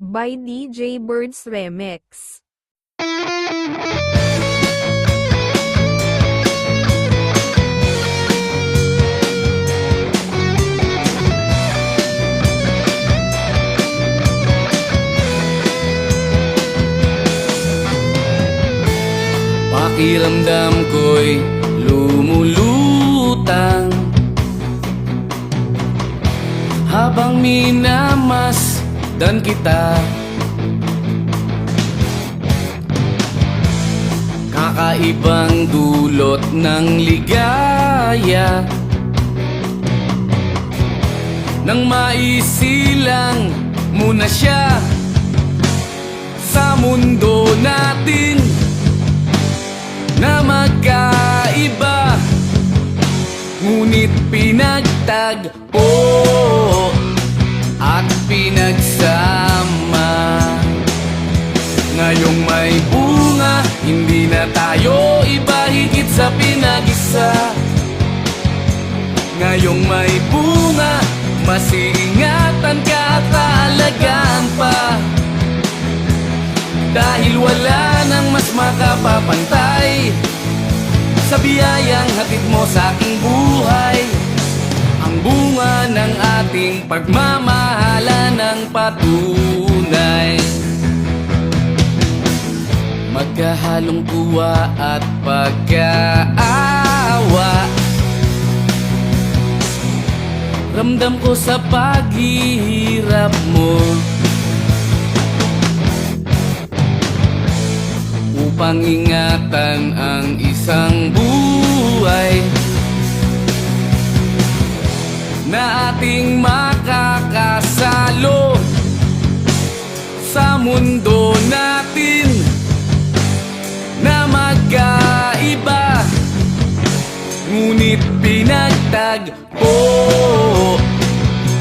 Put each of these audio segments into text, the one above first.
by DJ Birds Remix. Pakiramdam ko'y lumulutang habang minamasdan kita. Kakaibang dulot ng ligaya nang maisilang muna siya sa mundo natin na magkaiba, ngunit pinagtagpo at pinagsama. Ngayong may bunga, hindi na tayo iba, higit sa pinag-isa. Ngayong may bunga, mas iingatan ka at aalagaan pa, dahil wala nang mas makapapantay sa biyayang hatid mo sa aking buhay. Ang bunga ng ating pagmamahalan ng patunay, magkahalong tuwa at pagkaawa. Ramdam ko sa paghihirap mo, upang ingatan ang isang buhay na ating makakasalo sa mundo natin na magkaiba, ngunit pinagtagpo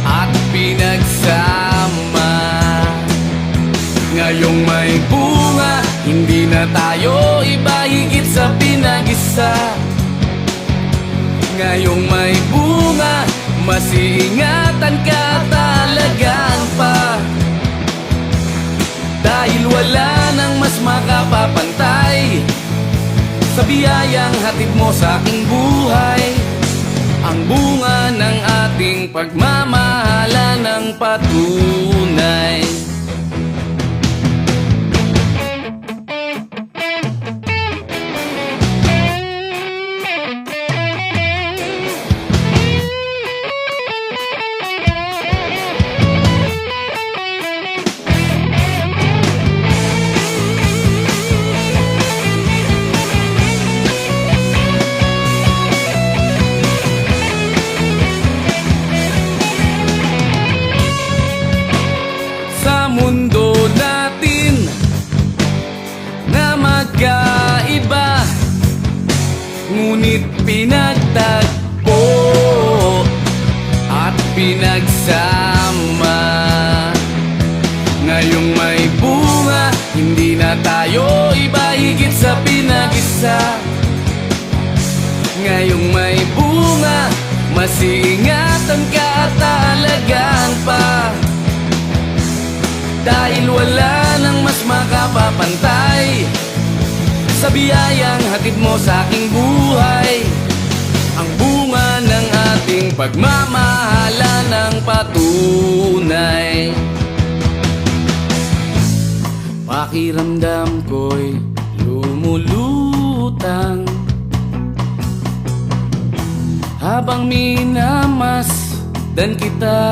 at pinagsama. Ngayong may bunga, hindi na tayo iba, higit sa pinag-isa. Ngayong may bunga, mas iingatan ka at alagaan pa, dahil wala nang mas makapapantay sa biyayang hatid mo sa aking buhay. Ang bunga ng ating pagmamahalan ng patunay. Mundo natin na magkaiba, ngunit pinagtagpo at pinagsama. Ngayong may bunga, hindi na tayo iba, higit sa pinag-isa. Ngayong may bunga, mas iingatan ka at aalagaan pa, dahil wala nang mas makapapantay sa biyayang hatid mo sa aking buhay. Ang bunga ng ating pagmamahalan ng patunay. Pakiramdam ko'y lumulutang habang minamasdan kita.